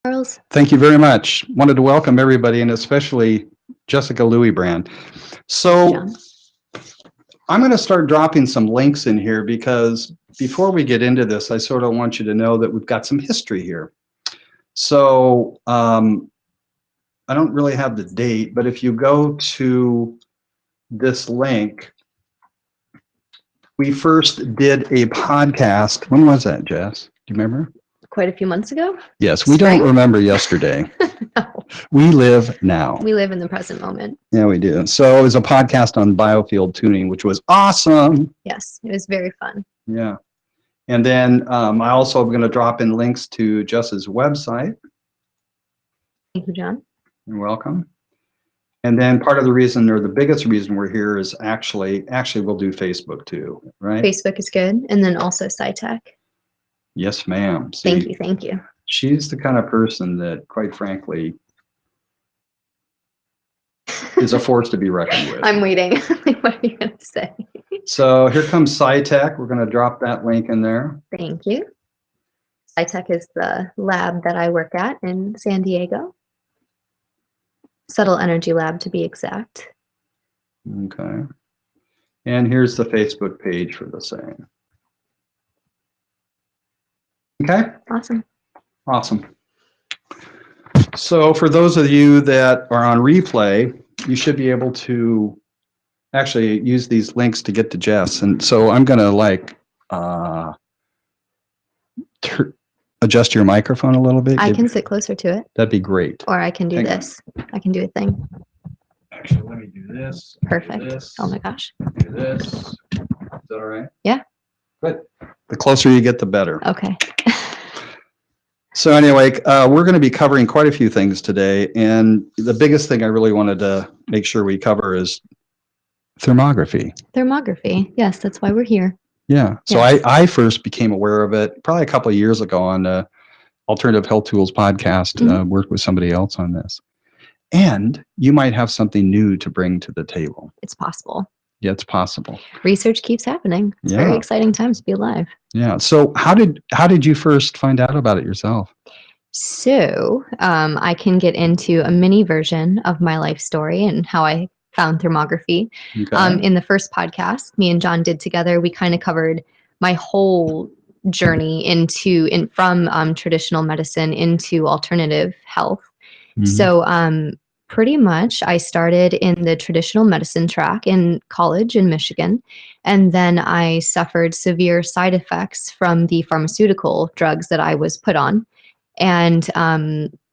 Charles. Thank you very much. Wanted to welcome everybody, and especially Jessica Louis Brand. So John. I'm going to start dropping some links in here because before we get into this, I sort of want you to know that we've got some history here. So I don't really have the date, but if you go to this link, we first did a podcast. When was that, Jess? Do you remember? Quite a few months ago? Yes, we don't remember yesterday. No. We live now. We live in the present moment. Yeah, we do. So it was a podcast on biofield tuning, which was awesome. Yes, it was very fun. Yeah. And then I also am going to drop in links to Jess's website. Thank you, John. You're welcome. And then part of the reason, or the biggest reason we're here is actually we'll do Facebook too, right? Facebook is good. And then also SciTech. Yes, ma'am. See, thank you. She's the kind of person that, quite frankly, is a force to be reckoned with. I'm waiting. What are you going to say? So here comes SciTech. We're going to drop that link in there. Thank you. SciTech is the lab that I work at in San Diego. Subtle Energy Lab, to be exact. Okay. And here's the Facebook page for the same. Okay. Awesome. So for those of you that are on replay, you should be able to actually use these links to get to Jess. And so I'm going to adjust your microphone a little bit. I can sit closer to it. That'd be great. Or I can do this. I can do a thing. Actually, let me do this. Perfect. Do this, oh my gosh. Do this. Is that all right? Yeah. Good. The closer you get, the better. Okay. So anyway, we're going to be covering quite a few things today. And the biggest thing I really wanted to make sure we cover is thermography. Thermography. Yes, that's why we're here. Yeah. So yes. I first became aware of it probably a couple of years ago on the Alternative Health Tools podcast, worked with somebody else on this. And you might have something new to bring to the table. It's possible. Yeah, it's possible. Research keeps happening. It's very exciting times to be alive. Yeah. So how did you first find out about it yourself? So I can get into a mini version of my life story and how I found thermography. Okay. In the first podcast me and John did together, we kind of covered my whole journey from traditional medicine into alternative health. Mm-hmm. So pretty much I started in the traditional medicine track in college in Michigan, and then I suffered severe side effects from the pharmaceutical drugs that I was put on, and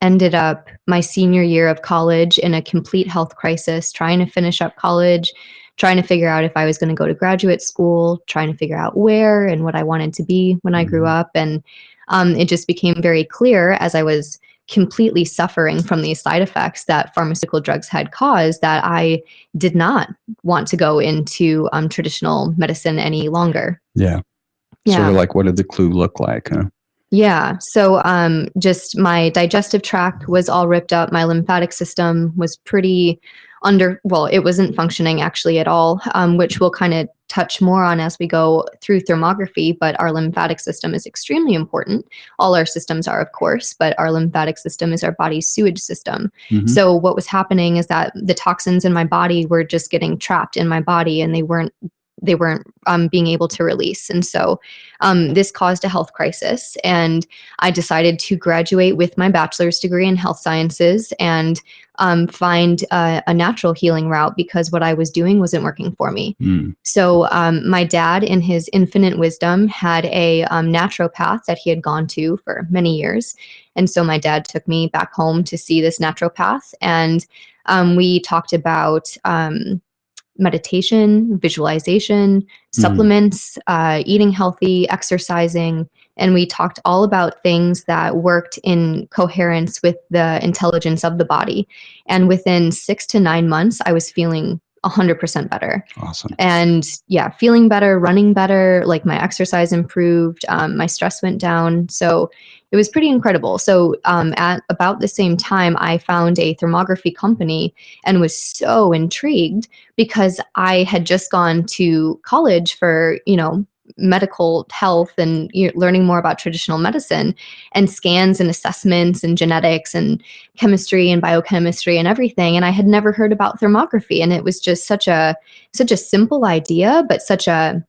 ended up my senior year of college in a complete health crisis, trying to finish up college, trying to figure out if I was going to go to graduate school, trying to figure out where and what I wanted to be when I grew up. And it just became very clear as I was completely suffering from these side effects that pharmaceutical drugs had caused that I did not want to go into traditional medicine any longer. Yeah. Sort of like, what did the clue look like, huh? Yeah. So just my digestive tract was all ripped up. My lymphatic system was pretty it wasn't functioning actually at all, which we'll kind of touch more on as we go through thermography. But our lymphatic system is extremely important. All our systems are, of course, but our lymphatic system is our body's sewage system. Mm-hmm. So what was happening is that the toxins in my body were just getting trapped in my body, and they weren't being able to release. And so this caused a health crisis, and I decided to graduate with my bachelor's degree in health sciences and find a natural healing route, because what I was doing wasn't working for me. So my dad, in his infinite wisdom, had a naturopath that he had gone to for many years. And so my dad took me back home to see this naturopath, and we talked about meditation, visualization, supplements, eating healthy, exercising. And we talked all about things that worked in coherence with the intelligence of the body. And within 6 to 9 months, I was feeling 100% better. Awesome. And yeah, feeling better, running better, like my exercise improved, my stress went down. So it was pretty incredible. So at about the same time, I found a thermography company and was so intrigued, because I had just gone to college for, medical health and learning more about traditional medicine and scans and assessments and genetics and chemistry and biochemistry and everything. And I had never heard about thermography. And it was just such a simple idea, but such an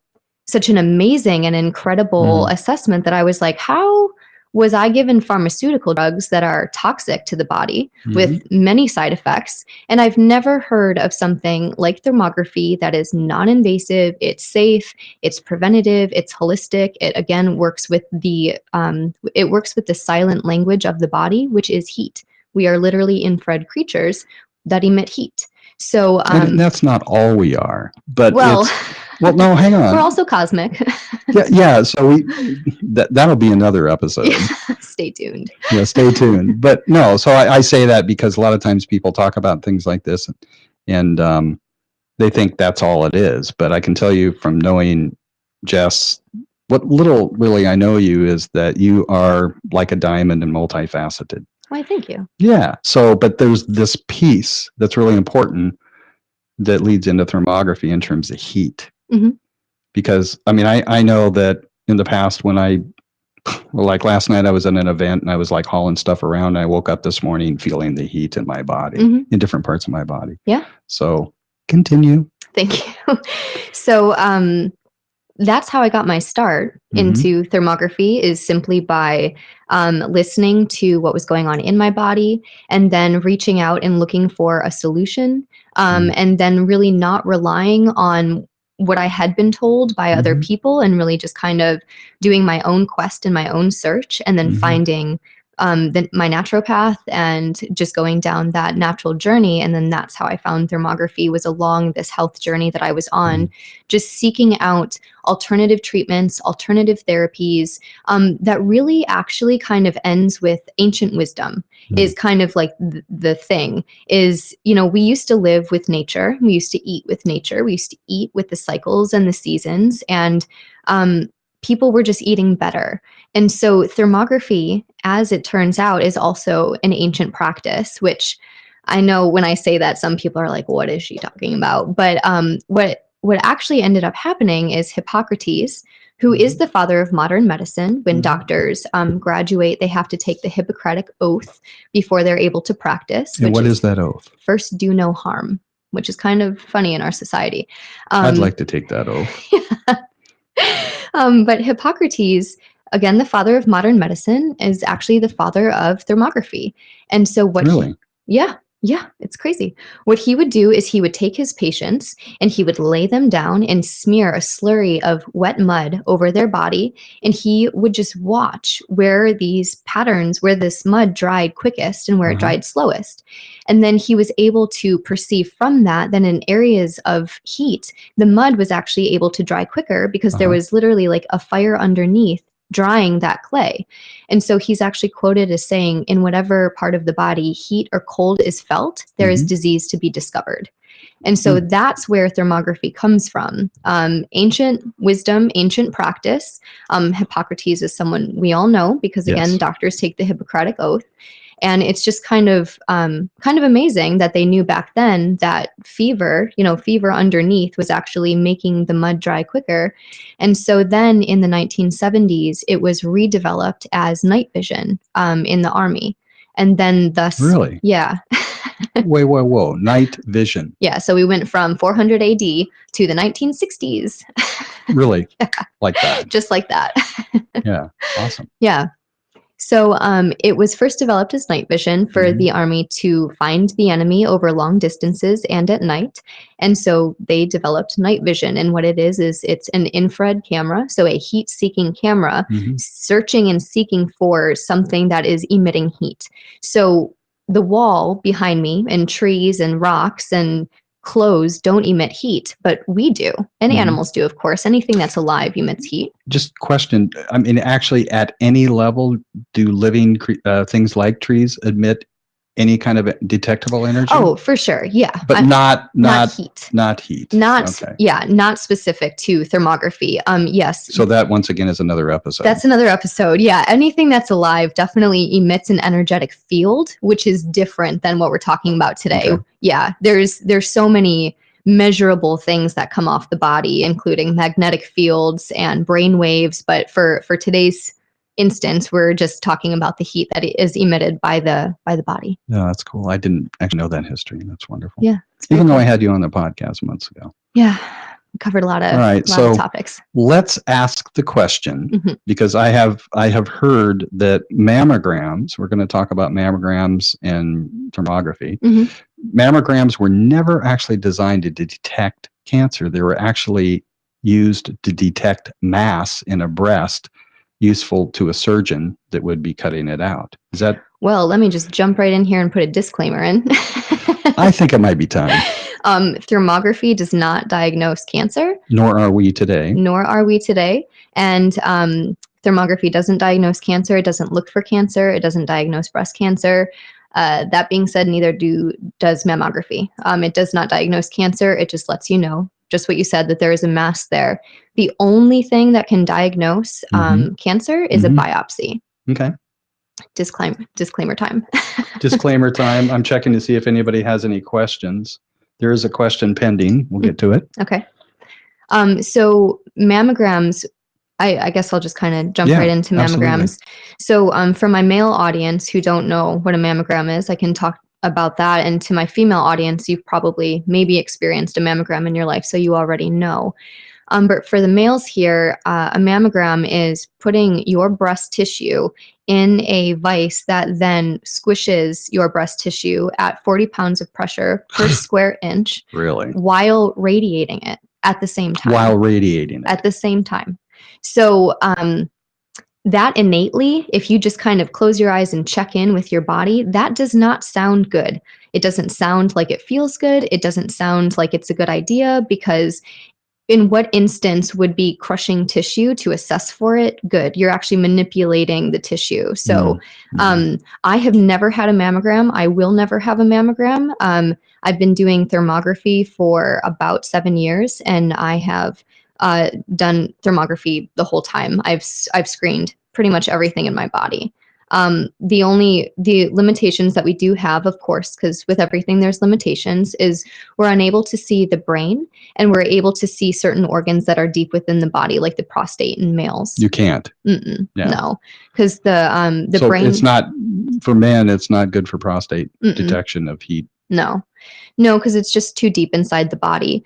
amazing and incredible assessment that I was like, how was I given pharmaceutical drugs that are toxic to the body with many side effects? And I've never heard of something like thermography that is non-invasive, it's safe, it's preventative, it's holistic. It again works with the silent language of the body, which is heat. We are literally infrared creatures that emit heat. So and that's not all we are, but well, no, hang on. We're also cosmic. yeah. So that'll be another episode. Stay tuned. Yeah, stay tuned. But no, so I say that because a lot of times people talk about things like this, and they think that's all it is. But I can tell you from knowing Jess, what little really I know you is that you are like a diamond and multifaceted. Why, thank you. Yeah. So, but there's this piece that's really important that leads into thermography in terms of heat. Because, I mean, I know that in the past when like last night I was at an event and I was like hauling stuff around and I woke up this morning feeling the heat in my body, in different parts of my body. Yeah. So continue. Thank you. So, that's how I got my start into thermography, is simply by listening to what was going on in my body and then reaching out and looking for a solution, and then really not relying on what I had been told by other people and really just kind of doing my own quest and my own search, and then finding my naturopath and just going down that natural journey. And then that's how I found thermography, was along this health journey that I was on, just seeking out alternative treatments, alternative therapies, that really actually kind of ends with ancient wisdom, is kind of like the thing is, we used to live with nature. We used to eat with nature. We used to eat with the cycles and the seasons, and people were just eating better. And so thermography, as it turns out, is also an ancient practice, which I know when I say that, some people are like, what is she talking about? But what actually ended up happening is Hippocrates, who is the father of modern medicine. When doctors graduate, they have to take the Hippocratic Oath before they're able to practice. And what is that oath? First, do no harm, which is kind of funny in our society. I'd like to take that oath. But Hippocrates, again, the father of modern medicine, is actually the father of thermography. And so what really? Yeah, it's crazy. What he would do is he would take his patients and he would lay them down and smear a slurry of wet mud over their body. And he would just watch where these patterns, where this mud dried quickest and where it dried slowest. And then he was able to perceive from that in areas of heat, the mud was actually able to dry quicker because there was literally like a fire underneath drying that clay. And so he's actually quoted as saying, in whatever part of the body heat or cold is felt, there is disease to be discovered. And so that's where thermography comes from. Ancient wisdom, ancient practice. Hippocrates is someone we all know because, again, doctors take the Hippocratic Oath. And it's just kind of amazing that they knew back then that fever underneath was actually making the mud dry quicker. And so then in the 1970s, it was redeveloped as night vision in the Army. And then thus... Really? Yeah. Whoa. Night vision. Yeah. So we went from 400 AD to the 1960s. Really? Like that? Just like that. Yeah. Awesome. Yeah. So it was first developed as night vision for the Army to find the enemy over long distances and at night. And so they developed night vision. And what it is it's an infrared camera, so a heat-seeking camera, searching and seeking for something that is emitting heat. So the wall behind me and trees and rocks and clothes don't emit heat, but we do. And animals do, of course. Anything that's alive emits heat. Just question, I mean, actually at any level, do living things like trees emit any kind of detectable energy? Oh, for sure. Yeah. But not heat. Not heat. Okay. Yeah, not specific to thermography. Yes. So that once again is another episode. That's another episode. Yeah. Anything that's alive definitely emits an energetic field, which is different than what we're talking about today. Okay. Yeah. There's so many measurable things that come off the body, including magnetic fields and brain waves. But for today's instance, we're just talking about the heat that is emitted by the body. Yeah, that's cool. I didn't actually know that history. That's wonderful. Yeah. Even though I had you on the podcast months ago. Yeah. We covered a lot of, of topics. Let's ask the question, because I have heard that mammograms, we're going to talk about mammograms and thermography. Mammograms were never actually designed to detect cancer. They were actually used to detect mass in a breast, useful to a surgeon that would be cutting it out. Is that? Well, let me just jump right in here and put a disclaimer in. I think it might be time. Thermography does not diagnose cancer. Nor are we today. And thermography doesn't diagnose cancer. It doesn't look for cancer. It doesn't diagnose breast cancer. That being said, neither does mammography. It does not diagnose cancer. It just lets you know, just what you said, that there is a mass there. The only thing that can diagnose cancer is a biopsy. Okay. Disclaimer time. Disclaimer time. I'm checking to see if anybody has any questions. There is a question pending. We'll get to it. Okay. So mammograms, I guess I'll just kind of jump right into mammograms. Absolutely. So for my male audience who don't know what a mammogram is, I can talk about that. And to my female audience, you've probably maybe experienced a mammogram in your life, so you already know. But for the males here, a mammogram is putting your breast tissue in a vise that then squishes your breast tissue at 40 pounds of pressure per square inch. Really? While radiating it at the same time. At the same time. So that innately, if you just kind of close your eyes and check in with your body, that does not sound good. It doesn't sound like it feels good. It doesn't sound like it's a good idea, because in what instance would be crushing tissue to assess for it good? You're actually manipulating the tissue. So I have never had a mammogram. I will never have a mammogram. I've been doing thermography for about 7 years, and I have done thermography the whole time. I've screened pretty much everything in my body. The limitations that we do have, of course, because with everything there's limitations, is we're unable to see the brain, and we're able to see certain organs that are deep within the body, like the prostate in males. You can't. No, because the so brain. It's not for men. It's not good for prostate detection of heat. No, because it's just too deep inside the body.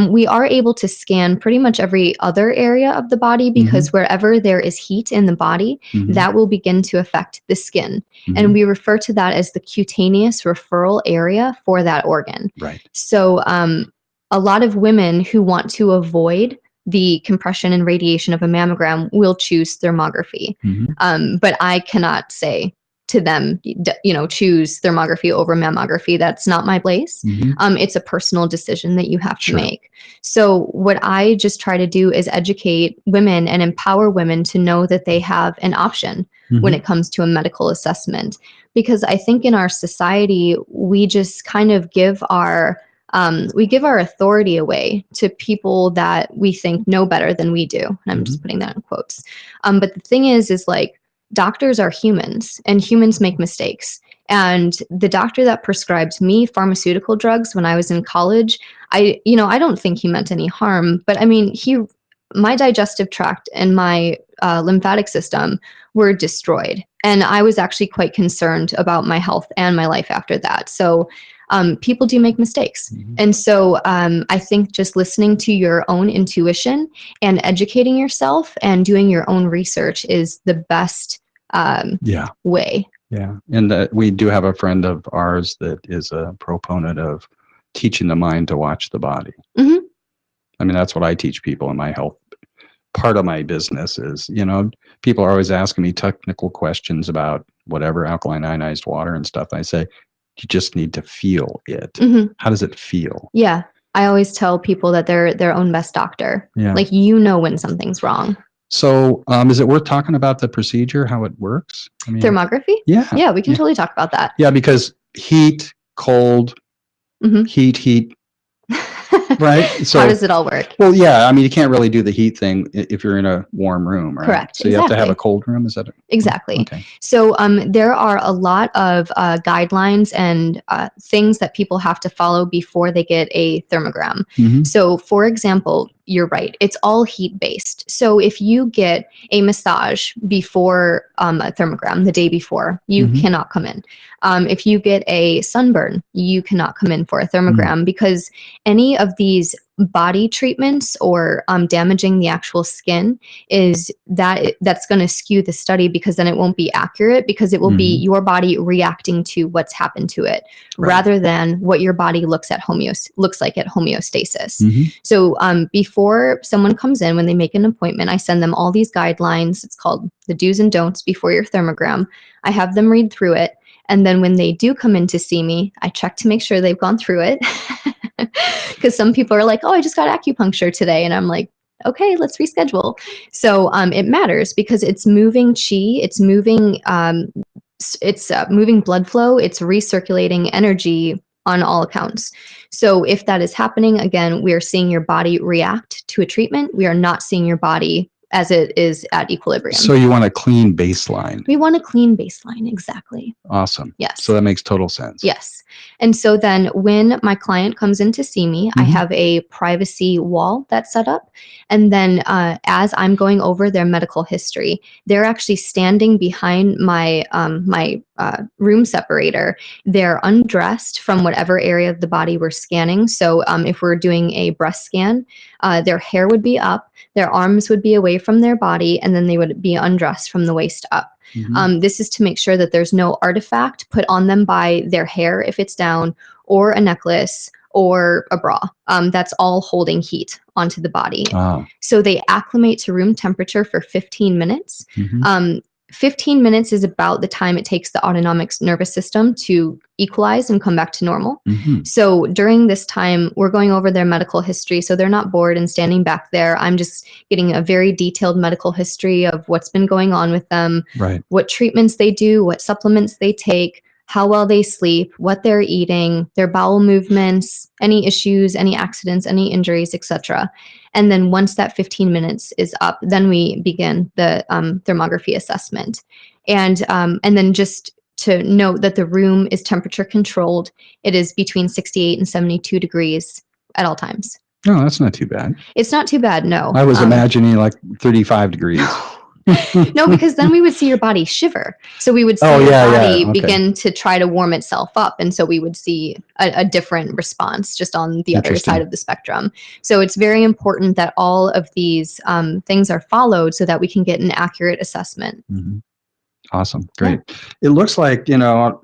We are able to scan pretty much every other area of the body, because wherever there is heat in the body, that will begin to affect the skin. And we refer to that as the cutaneous referral area for that organ. Right. So a lot of women who want to avoid the compression and radiation of a mammogram will choose thermography. But I cannot say to them, choose thermography over mammography. That's not my place. It's a personal decision that you have to make. So what I just try to do is educate women and empower women to know that they have an option when it comes to a medical assessment. Because I think in our society, we just kind of give our authority away to people that we think know better than we do. And I'm just putting that in quotes. But the thing is like, doctors are humans, and humans make mistakes. And the doctor that prescribed me pharmaceutical drugs when I was in college, I don't think he meant any harm, but I mean, my digestive tract and my lymphatic system were destroyed. And I was actually quite concerned about my health and my life after that. So people do make mistakes. And so I think just listening to your own intuition and educating yourself and doing your own research is the best way. Yeah. And we do have a friend of ours that is a proponent of teaching the mind to watch the body. I mean, that's what I teach people in my health. Part of my business is, people are always asking me technical questions about whatever, alkaline ionized water and stuff. I say, you just need to feel it. How does it feel? Yeah. I always tell people that they're their own best doctor. Yeah. Like, when something's wrong. So is it worth talking about the procedure, how it works? I mean, thermography? Yeah. Yeah, we can totally talk about that. Yeah, because heat, cold, heat. Right. So how does it all work? Well, yeah. I mean, you can't really do the heat thing if you're in a warm room, right? Correct. So you have to have a cold room. Is that it? Exactly. Okay. So there are a lot of guidelines and things that people have to follow before they get a thermogram. Mm-hmm. So, for example, you're right. It's all heat based. So if you get a massage before a thermogram the day before, you cannot come in. If you get a sunburn, you cannot come in for a thermogram because any of these body treatments or damaging the actual skin that's going to skew the study, because then it won't be accurate, because it will be your body reacting to what's happened to it rather than what your body looks like at homeostasis. So before someone comes in, when they make an appointment, I send them all these guidelines. It's called the do's and don'ts before your thermogram. I have them read through it. And then when they do come in to see me, I check to make sure they've gone through it. Because some people are like, oh, I just got acupuncture today. And I'm like, okay, let's reschedule. So it matters because it's moving chi, it's moving blood flow, it's recirculating energy on all accounts. So if that is happening, again, we are seeing your body react to a treatment. We are not seeing your body as it is at equilibrium. So you want a clean baseline. We want a clean baseline, exactly. Awesome. Yes. So that makes total sense. Yes. And so then when my client comes in to see me, I have a privacy wall that's set up. And then as I'm going over their medical history, they're actually standing behind my room separator. They're undressed from whatever area of the body we're scanning. So if we're doing a breast scan, their hair would be up, their arms would be away from their body, and then they would be undressed from the waist up. This is to make sure that there's no artifact put on them by their hair if it's down, or a necklace, or a bra. That's all holding heat onto the body. So they acclimate to room temperature for 15 minutes. 15 minutes is about the time it takes the autonomic nervous system to equalize and come back to normal. So during this time, we're going over their medical history. So they're not bored and standing back there. I'm just getting a very detailed medical history of what's been going on with them, what treatments they do, what supplements they take, how well they sleep, what they're eating, their bowel movements, any issues, any accidents, any injuries, etc. And then once that 15 minutes is up, then we begin the thermography assessment. And then just to note that the room is temperature controlled. It is between 68 and 72 degrees at all times. No, that's not too bad. It's not too bad, no. I was imagining like 35 degrees. No, because then we would see your body shiver. So we would see your body begin to try to warm itself up. And so we would see a different response just on the other side of the spectrum. So it's very important that all of these things are followed so that we can get an accurate assessment. Awesome. Great. It looks like, we're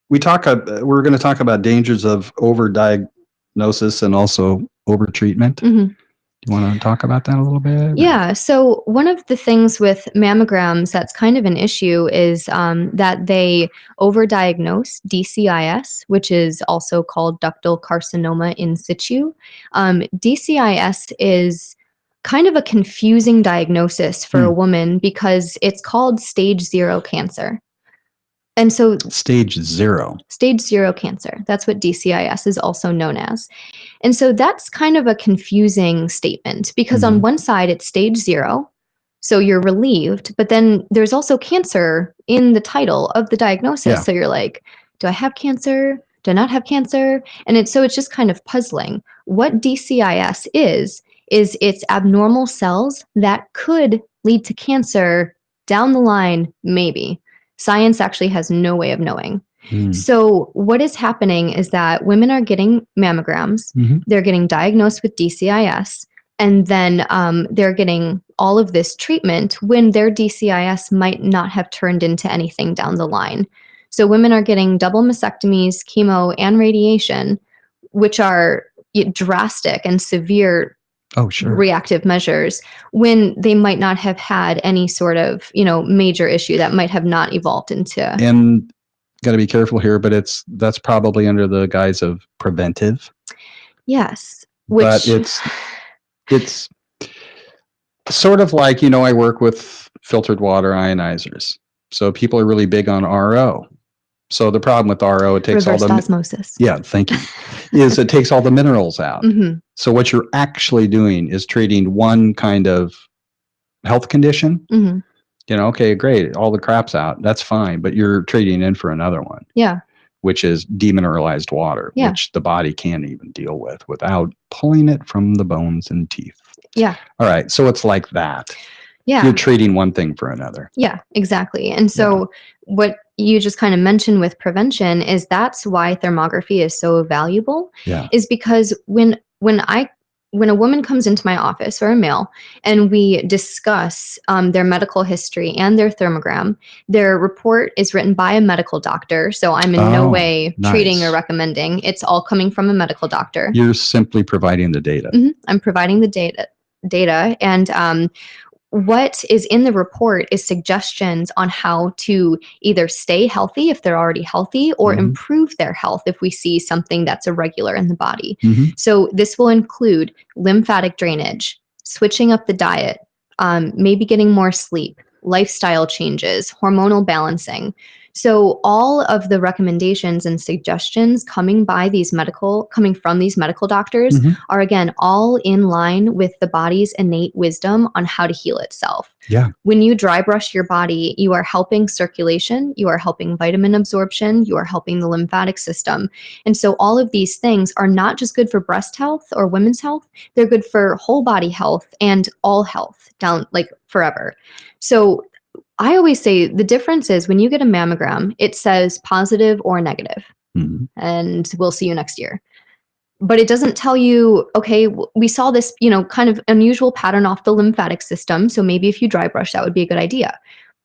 going to talk about dangers of overdiagnosis and also overtreatment. You want to talk about that a little bit? Yeah. So one of the things with mammograms that's kind of an issue is that they overdiagnose DCIS, which is also called ductal carcinoma in situ. DCIS is kind of a confusing diagnosis for a woman because it's called stage 0 cancer. And so stage 0 cancer, that's what DCIS is also known as. And so that's kind of a confusing statement because on one side it's stage 0, so you're relieved, but then there's also cancer in the title of the diagnosis. So you're like, do I have cancer? Do I not have cancer? And it's just kind of puzzling. What DCIS is it's abnormal cells that could lead to cancer down the line, maybe. Science actually has no way of knowing. So what is happening is that women are getting mammograms, they're getting diagnosed with DCIS, and then they're getting all of this treatment when their DCIS might not have turned into anything down the line. So women are getting double mastectomies, chemo, and radiation, which are drastic and severe reactive measures when they might not have had any sort of, major issue that might have not evolved into. And got to be careful here, but that's probably under the guise of preventive. Yes. But it's sort of like, I work with filtered water ionizers. So people are really big on RO. So the problem with RO, it takes reversed osmosis. Yeah, thank you. Is it takes all the minerals out. Mm-hmm. So what you're actually doing is treating one kind of health condition. Mm-hmm. Okay, great, all the crap's out. That's fine, but you're trading in for another one. Yeah. Which is demineralized water, which the body can't even deal with without pulling it from the bones and teeth. Yeah. All right, so it's like that. Yeah. You're treating one thing for another. Yeah, exactly. And so what you just kind of mentioned with prevention is that's why thermography is so valuable. Yeah. Is because when a woman comes into my office, or a male, and we discuss their medical history and their thermogram, their report is written by a medical doctor. So I'm in no way treating or recommending. It's all coming from a medical doctor. You're simply providing the data. Mm-hmm. I'm providing the data, and what is in the report is suggestions on how to either stay healthy if they're already healthy, or improve their health if we see something that's irregular in the body. So this will include lymphatic drainage, switching up the diet, maybe getting more sleep, lifestyle changes, hormonal balancing. So all of the recommendations and suggestions coming from these medical doctors are, again, all in line with the body's innate wisdom on how to heal itself. Yeah. When you dry brush your body, you are helping circulation, you are helping vitamin absorption, you are helping the lymphatic system. And so all of these things are not just good for breast health or women's health, they're good for whole body health and all health down, like, forever. So I always say the difference is when you get a mammogram, it says positive or negative, and we'll see you next year. But it doesn't tell you, okay, we saw this, kind of unusual pattern off the lymphatic system. So maybe if you dry brush, that would be a good idea.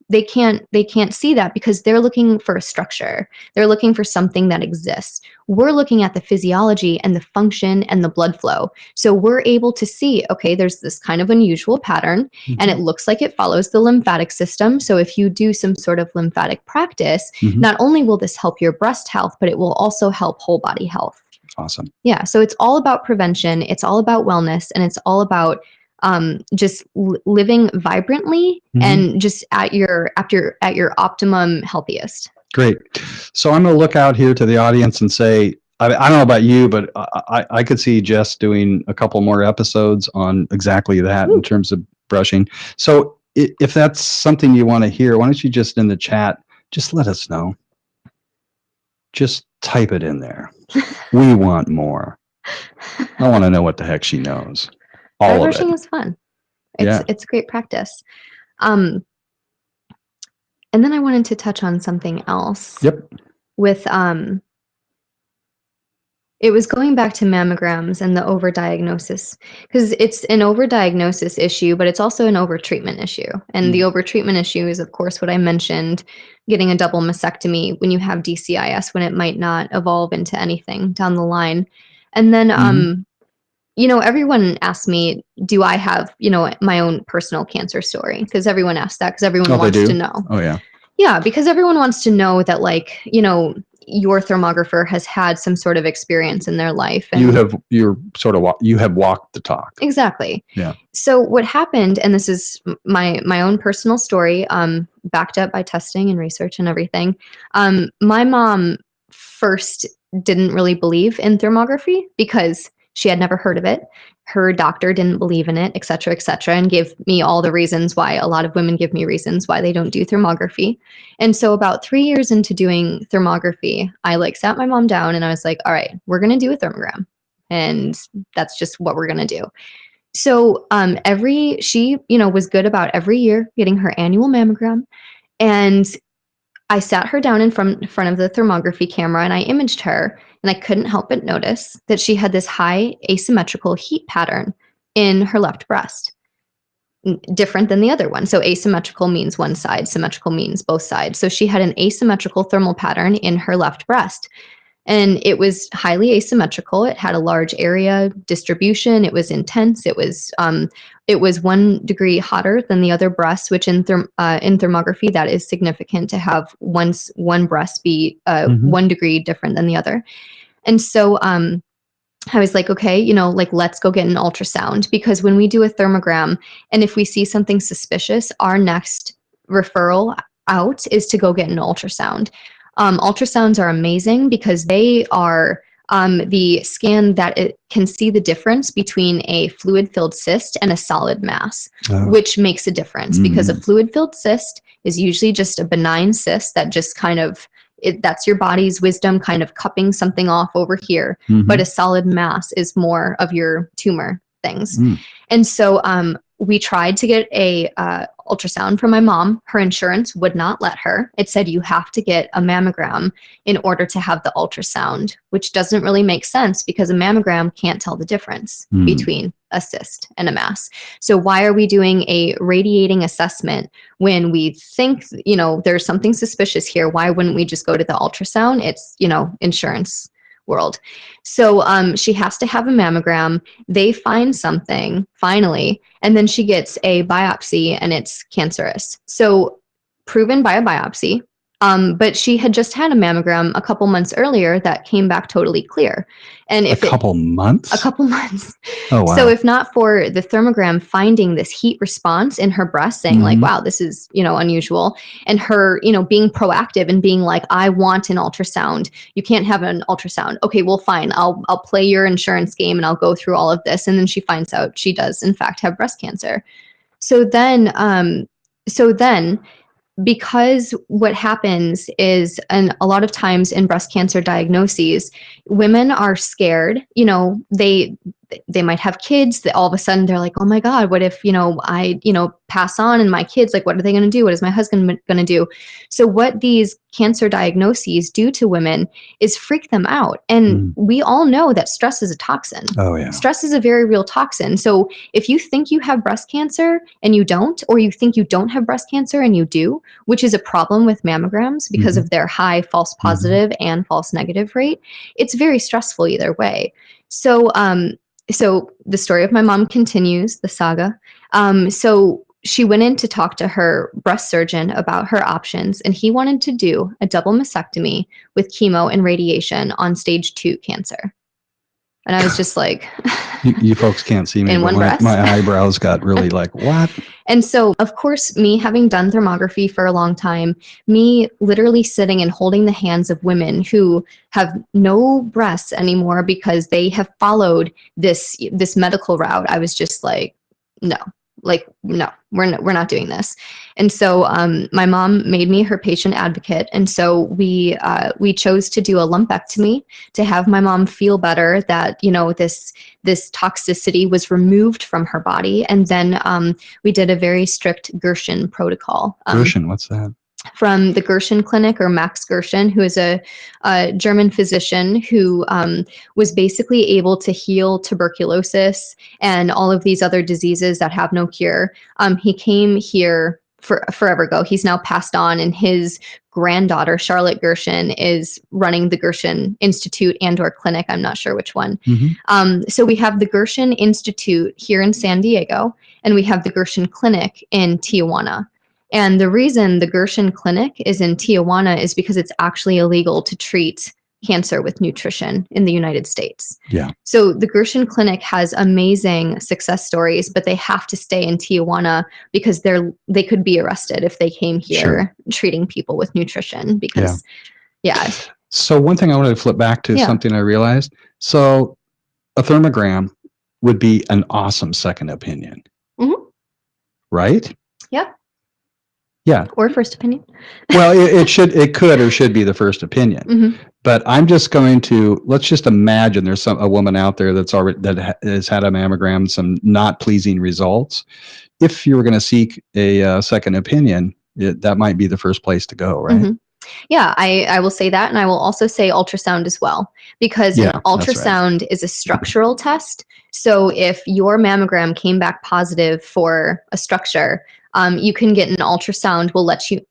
They can't see that because they're looking for a structure. They're looking for something that exists. We're looking at the physiology and the function and the blood flow. So we're able to see, okay, there's this kind of unusual pattern, and it looks like it follows the lymphatic system. So if you do some sort of lymphatic practice, not only will this help your breast health, but it will also help whole body health. Awesome. Yeah. So it's all about prevention. It's all about wellness, and it's all about just living vibrantly and just at your optimum healthiest. Great. So I'm going to look out here to the audience and say, I don't know about you, but I could see Jess doing a couple more episodes on exactly that in terms of brushing. So if that's something you want to hear, why don't you just in the chat, just let us know. Just type it in there. We want more. I want to know what the heck she knows. All of it. Brushing is fun. It's great practice. And then I wanted to touch on something else. Yep. With it was going back to mammograms and the overdiagnosis, because it's an overdiagnosis issue, but it's also an overtreatment issue. And the overtreatment issue is, of course, what I mentioned, getting a double mastectomy when you have DCIS, when it might not evolve into anything down the line. And then, everyone asks me, do I have, my own personal cancer story? Because everyone asks that, because everyone wants to know. Oh, yeah. Yeah, because everyone wants to know that, like, your thermographer has had some sort of experience in their life. And you have walked the talk. Exactly. Yeah. So what happened, and this is my own personal story, backed up by testing and research and everything. My mom first didn't really believe in thermography because she had never heard of it. Her doctor didn't believe in it, et cetera, and gave me all the reasons why. A lot of women give me reasons why they don't do thermography. And so about 3 years into doing thermography, I sat my mom down and I was like, all right, we're going to do a thermogram. And that's just what we're going to do. So she was good about every year getting her annual mammogram. And I sat her down in front of the thermography camera and I imaged her, and I couldn't help but notice that she had this high asymmetrical heat pattern in her left breast, different than the other one. So asymmetrical means one side, symmetrical means both sides. So she had an asymmetrical thermal pattern in her left breast. And it was highly asymmetrical. It had a large area distribution. It was intense. It was 1 degree hotter than the other breasts, which in thermography, that is significant to have one breast be 1 degree different than the other. And so I was like, okay, let's go get an ultrasound, because when we do a thermogram and if we see something suspicious, our next referral out is to go get an ultrasound. Ultrasounds are amazing because they are the scan that it can see the difference between a fluid-filled cyst and a solid mass, which makes a difference because a fluid-filled cyst is usually just a benign cyst that just kind of, that's your body's wisdom kind of cupping something off over here. But a solid mass is more of your tumor things. And so we tried to get a ultrasound from my mom. Her insurance would not let her. It said you have to get a mammogram in order to have the ultrasound, which doesn't really make sense because a mammogram can't tell the difference between a cyst and a mass. So why are we doing a radiating assessment when we think, you know, there's something suspicious here? Why wouldn't we just go to the ultrasound? It's, you know, insurance world. So she has to have a mammogram. They find something finally, and then she gets a biopsy and it's cancerous. So proven by a biopsy. But she had just had a mammogram a couple months earlier that came back totally clear. And if a couple months? A couple months. Oh, wow. So if not for the thermogram finding this heat response in her breast saying like, wow, this is, you know, unusual. And her, you know, being proactive and being like, I want an ultrasound. You can't have an ultrasound. Okay, well, fine. I'll play your insurance game and I'll go through all of this. And then she finds out she does in fact have breast cancer. So then because what happens is, and a lot of times in breast cancer diagnoses, women are scared, you know, they might have kids that all of a sudden they're like, oh my God, what if, you know, I, you know, pass on and my kids, like, what are they going to do? What is my husband going to do? So what these cancer diagnoses do to women is freak them out. And we all know that stress is a toxin. Oh, yeah. Stress is a very real toxin. So if you think you have breast cancer and you don't, or you think you don't have breast cancer and you do, which is a problem with mammograms because of their high false positive and false negative rate, it's very stressful either way. So, so the story of my mom continues, the saga. So she went in to talk to her breast surgeon about her options, and he wanted to do a double mastectomy with chemo and radiation on stage 2 cancer. And I was just like, you folks can't see me, in one breast. My eyebrows got really like, what? And so, of course, me having done thermography for a long time, me literally sitting and holding the hands of women who have no breasts anymore because they have followed this medical route, I was just like, no. Like, no, we're not doing this. And so my mom made me her patient advocate. And so we chose to do a lumpectomy to have my mom feel better that, you know, this toxicity was removed from her body. And then we did a very strict Gerson protocol. Gerson, what's that? From the Gerson Clinic, or Max Gerson, who is a German physician who was basically able to heal tuberculosis and all of these other diseases that have no cure. He came here forever ago. He's now passed on, and his granddaughter, Charlotte Gerson, is running the Gerson Institute and/or clinic. I'm not sure which one. So we have the Gerson Institute here in San Diego, and we have the Gerson Clinic in Tijuana. And the reason the Gerson Clinic is in Tijuana is because it's actually illegal to treat cancer with nutrition in the United States. Yeah. So the Gerson Clinic has amazing success stories, but they have to stay in Tijuana because they could be arrested if they came here treating people with nutrition. Because, yeah. So one thing I wanted to flip back to something I realized. So a thermogram would be an awesome second opinion, right? Yeah. Yeah. Or first opinion. Well, it could or should be the first opinion. But I'm just going to, let's just imagine there's a woman out there that has had a mammogram, some not pleasing results. If you were going to seek a second opinion, that might be the first place to go, right? Yeah, I will say that. And I will also say ultrasound as well, because an ultrasound is a structural test. So if your mammogram came back positive for a structure, you can get an ultrasound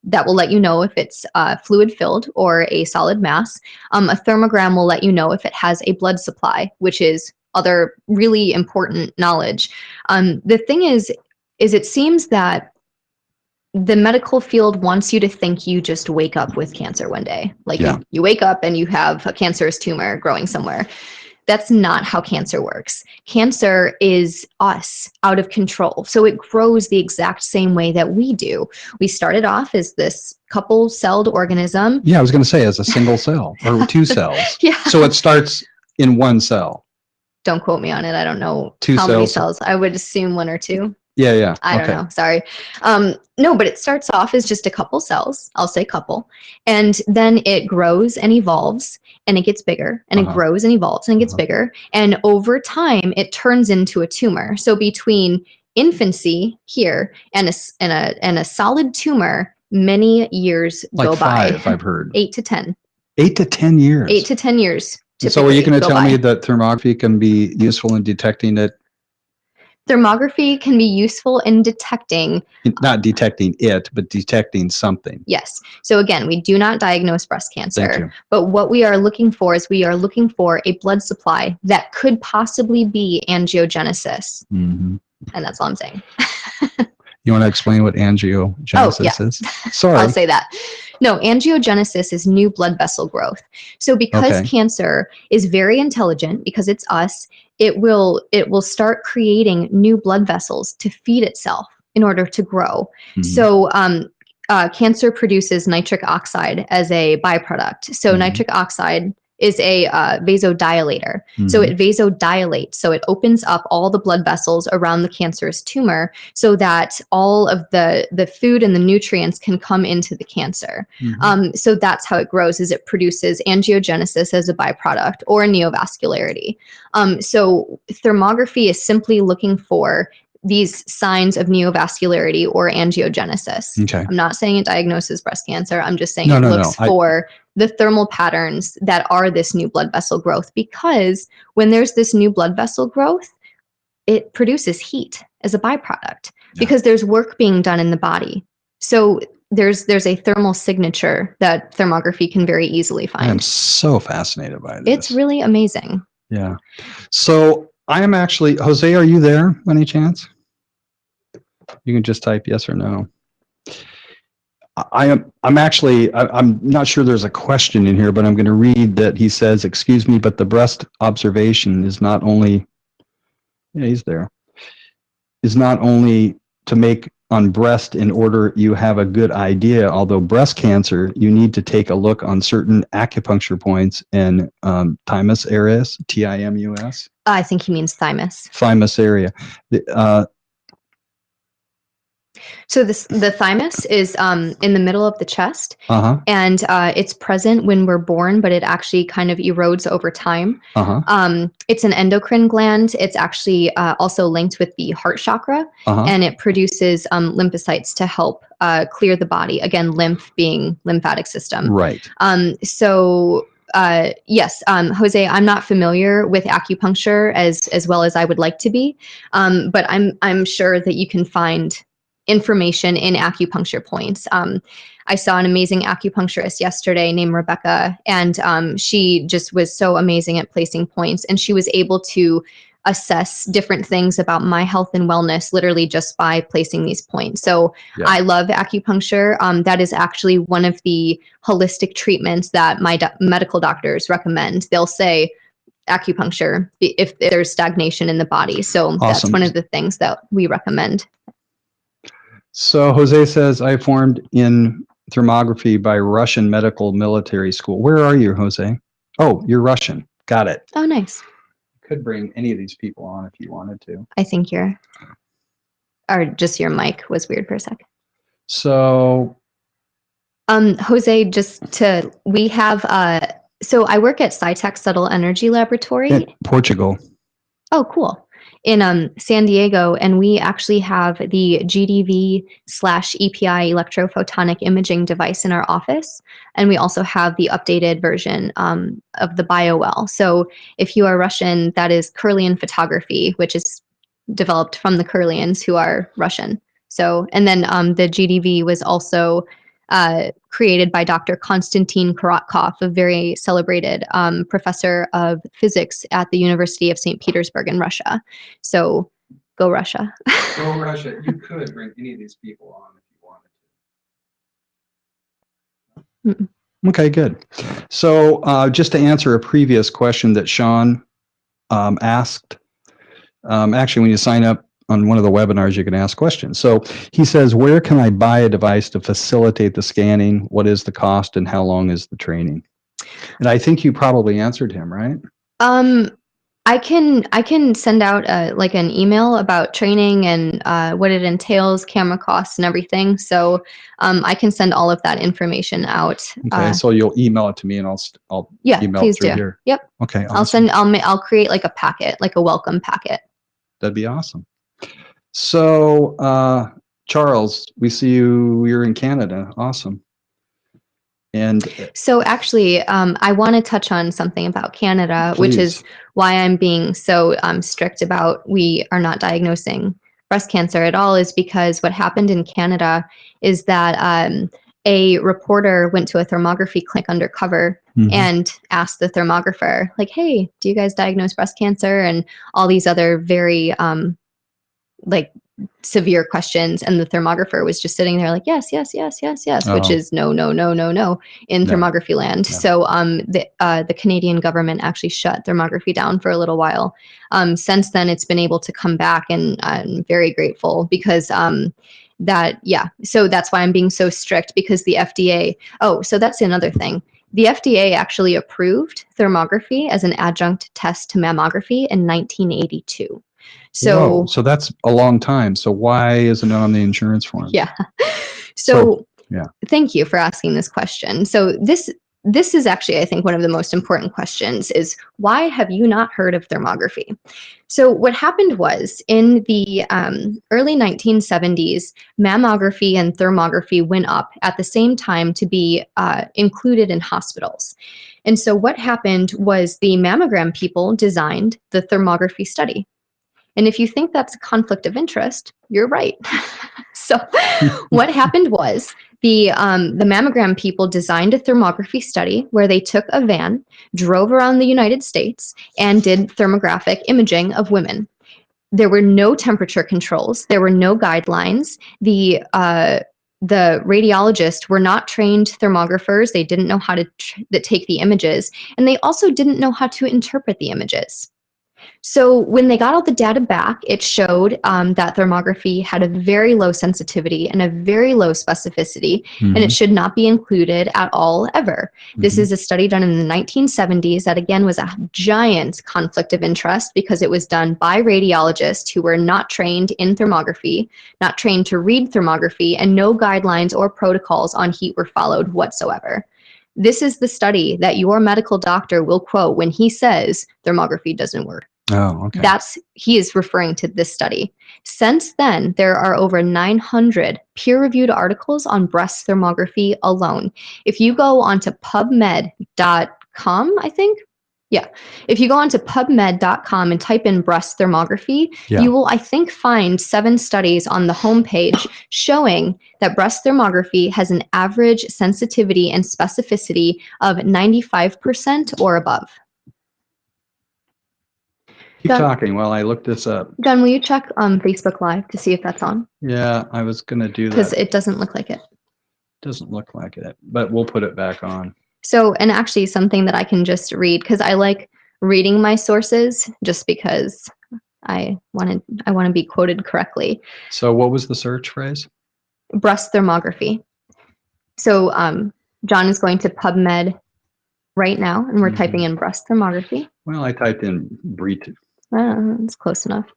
that will let you know if it's fluid filled or a solid mass. A thermogram will let you know if it has a blood supply, which is other really important knowledge. The thing is it seems that the medical field wants you to think you just wake up with cancer one day. Like you wake up and you have a cancerous tumor growing somewhere. That's not how cancer works. Cancer is us out of control. So it grows the exact same way that we do. We started off as this couple-celled organism. Yeah, I was going to say as a single cell or two cells. Yeah. So it starts in one cell. Don't quote me on it. I don't know Two how many cells. cells. I would assume one or two. Yeah. I don't know. Sorry. No, but it starts off as just a couple cells. I'll say couple. And then it grows and evolves and it gets bigger and it grows and evolves and it gets bigger. And over time, it turns into a tumor. So between infancy here and a solid tumor, many years go by. 5, I've heard. 8 to 10. 8 to 10 years. 8 to 10 years. So are you going to tell me that thermography can be useful in detecting it? Thermography can be useful in detecting. Not detecting it, but detecting something. Yes. So again, we do not diagnose breast cancer. Thank you. But what we are looking for is we are looking for a blood supply that could possibly be angiogenesis. Mm-hmm. And that's all I'm saying. You want to explain what angiogenesis is? Sorry. I'll say that. No, angiogenesis is new blood vessel growth. So because cancer is very intelligent, because it's us, it will start creating new blood vessels to feed itself in order to grow. Mm-hmm. So cancer produces nitric oxide as a byproduct. So nitric oxide is a vasodilator. So it vasodilates. So it opens up all the blood vessels around the cancerous tumor so that all of the food and the nutrients can come into the cancer. So that's how it grows, is it produces angiogenesis as a byproduct or neovascularity. So thermography is simply looking for these signs of neovascularity or angiogenesis. Okay. I'm not saying it diagnoses breast cancer. I'm just saying it looks for the thermal patterns that are this new blood vessel growth, because when there's this new blood vessel growth, it produces heat as a byproduct because there's work being done in the body. So there's a thermal signature that thermography can very easily find. I am so fascinated by this. It's really amazing. Yeah. So I am actually, Jose, are you there by any chance? You can just type yes or no. I'm not sure there's a question in here, but I'm going to read that he says, excuse me, but the breast observation is not only, he's there, is not only to make on breast in order you have a good idea, although breast cancer, you need to take a look on certain acupuncture points and thymus areas, T-I-M-U-S. I think he means thymus. Thymus area. So the thymus is in the middle of the chest, and it's present when we're born, but it actually kind of erodes over time. It's an endocrine gland. It's actually also linked with the heart chakra, and it produces lymphocytes to help clear the body. Again, lymph being lymphatic system. Right. Yes, Jose, I'm not familiar with acupuncture as well as I would like to be, but I'm sure that you can find information in acupuncture points. I saw an amazing acupuncturist yesterday named Rebecca, and she just was so amazing at placing points, and she was able to assess different things about my health and wellness literally just by placing these points. So I love acupuncture. That is actually one of the holistic treatments that my medical doctors recommend. They'll say acupuncture if there's stagnation in the body. So that's one of the things that we recommend. So Jose says, I formed in thermography by Russian medical military school. Where are you, Jose? Oh, you're Russian. Got it. Oh, nice. Could bring any of these people on if you wanted to. I think or just your mic was weird for a sec. So, Jose, we have, so I work at SciTech Subtle Energy Laboratory. In Portugal. Oh, cool. In San Diego, and we actually have the GDV/EPI electrophotonic imaging device in our office, and we also have the updated version of the BioWell. So if you are Russian, that is Kurlian photography, which is developed from the Kurlians who are Russian. So, and then the GDV was also created by Dr. Konstantin Korotkov, a very celebrated professor of physics at the University of St. Petersburg in Russia. So go Russia. Go Russia. You could bring any of these people on if you wanted to. Okay, good. So just to answer a previous question that Sean asked. Actually, when you sign up on one of the webinars, you can ask questions. So he says, where can I buy a device to facilitate the scanning? What is the cost and how long is the training? And I think you probably answered him, right? I can send out like an email about training and what it entails, camera costs and everything. So I can send all of that information out. Okay, so you'll email it to me and I'll email it through here. Yep. Okay, awesome. I'll create like a packet, like a welcome packet. That'd be awesome. So Charles, we see you're in Canada. Awesome. And so actually, I want to touch on something about Canada, please. Which is why I'm being so strict about we are not diagnosing breast cancer at all, is because what happened in Canada is that a reporter went to a thermography clinic undercover and asked the thermographer, like, hey, do you guys diagnose breast cancer? And all these other very like severe questions, and the thermographer was just sitting there like yes, which is no in thermography land. So the Canadian government actually shut thermography down for a little while. Since then it's been able to come back, and I'm very grateful because so that's why I'm being so strict, because the FDA, so that's another thing. The FDA actually approved thermography as an adjunct test to mammography in 1982. So that's a long time. So why isn't it on the insurance form? Yeah. So thank you for asking this question. So this is actually, I think, one of the most important questions is, why have you not heard of thermography? So what happened was, in the early 1970s, mammography and thermography went up at the same time to be included in hospitals. And so what happened was the mammogram people designed the thermography study. And if you think that's a conflict of interest, you're right. So what happened was the mammogram people designed a thermography study where they took a van, drove around the United States, and did thermographic imaging of women. There were no temperature controls. There were no guidelines. The radiologists were not trained thermographers. They didn't know how to take the images, and they also didn't know how to interpret the images. So when they got all the data back, it showed that thermography had a very low sensitivity and a very low specificity, and it should not be included at all, ever. This is a study done in the 1970s that, again, was a giant conflict of interest because it was done by radiologists who were not trained in thermography, not trained to read thermography, and no guidelines or protocols on heat were followed whatsoever. This is the study that your medical doctor will quote when he says thermography doesn't work. Oh, okay. He is referring to this study. Since then, there are over 900 peer-reviewed articles on breast thermography alone. If you go onto PubMed.com, I think. Yeah. If you go onto PubMed.com and type in breast thermography, you will, I think, find 7 studies on the homepage showing that breast thermography has an average sensitivity and specificity of 95% or above. Keep talking while I look this up. John, will you check Facebook Live to see if that's on? Yeah, I was going to do that. Because it doesn't look like it. Doesn't look like it, but we'll put it back on. So, and actually something that I can just read, because I like reading my sources just because I want to be quoted correctly. So what was the search phrase? Breast thermography. So John is going to PubMed right now, and we're typing in breast thermography. Well, I typed in BRET. It's close enough.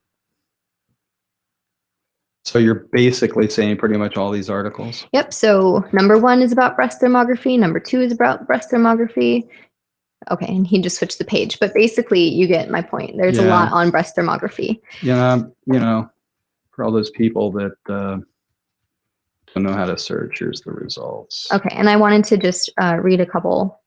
So you're basically saying pretty much all these articles? Yep. So number 1 is about breast thermography. Number 2 is about breast thermography. Okay, and he just switched the page. But basically, you get my point. There's a lot on breast thermography. Yeah, for all those people that don't know how to search, here's the results. Okay, and I wanted to just read a couple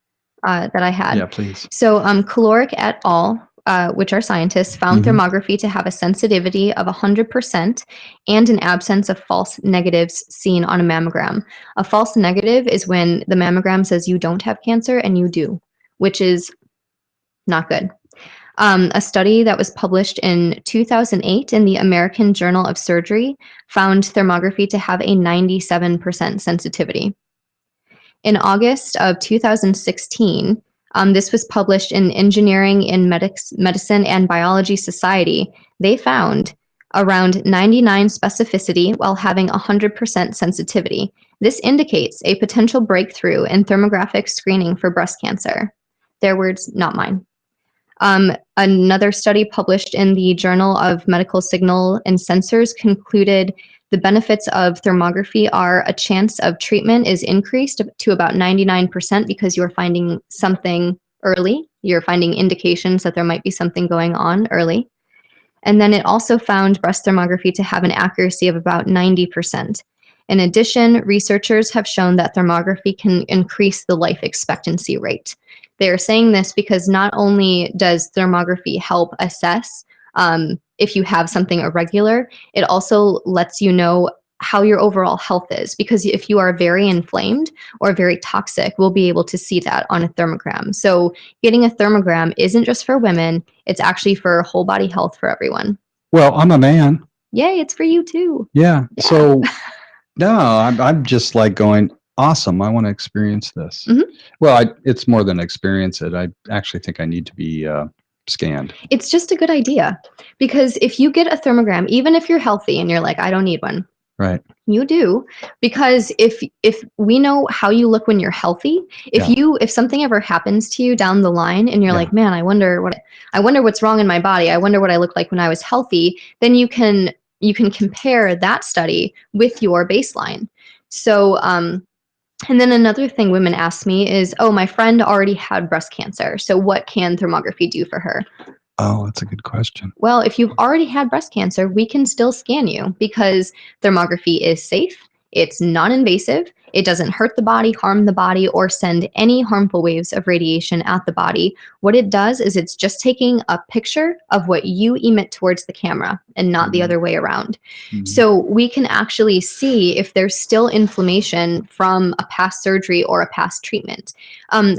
that I had. Yeah, please. So Caloric et al., which are scientists, found thermography to have a sensitivity of 100% and an absence of false negatives seen on a mammogram. A false negative is when the mammogram says you don't have cancer and you do, which is not good. A study that was published in 2008 in the American Journal of Surgery found thermography to have a 97% sensitivity. In August of 2016, This was published in Engineering in Medicine and Biology Society. They found around 99 specificity while having 100% sensitivity. This indicates a potential breakthrough in thermographic screening for breast cancer. Their words, not mine. Another study published in the Journal of Medical Signal and Sensors concluded the benefits of thermography are a chance of treatment is increased to about 99% because you're finding something early. You're finding indications that there might be something going on early. And then it also found breast thermography to have an accuracy of about 90%. In addition, researchers have shown that thermography can increase the life expectancy rate. They are saying this because not only does thermography help assess if you have something irregular, it also lets you know how your overall health is. Because if you are very inflamed or very toxic, we'll be able to see that on a thermogram. So getting a thermogram isn't just for women, it's actually for whole body health for everyone. Well, I'm a man. Yay, it's for you too. Yeah. So no, I'm just like going, awesome. I want to experience this. Mm-hmm. Well, it's more than experience it. I actually think I need to be scanned. It's just a good idea because if you get a thermogram, even if you're healthy and you're like, I don't need one. Right. You do, because if we know how you look when you're healthy, if something ever happens to you down the line and you're like, man, I wonder what's wrong in my body. I wonder what I looked like when I was healthy. Then you can compare that study with your baseline. So, and then another thing women ask me is, oh, my friend already had breast cancer. So what can thermography do for her? Oh, that's a good question. Well, if you've already had breast cancer, we can still scan you because thermography is safe. It's non-invasive. It doesn't hurt the body, harm the body, or send any harmful waves of radiation at the body. What it does is it's just taking a picture of what you emit towards the camera and not the other way around. So we can actually see if there's still inflammation from a past surgery or a past treatment.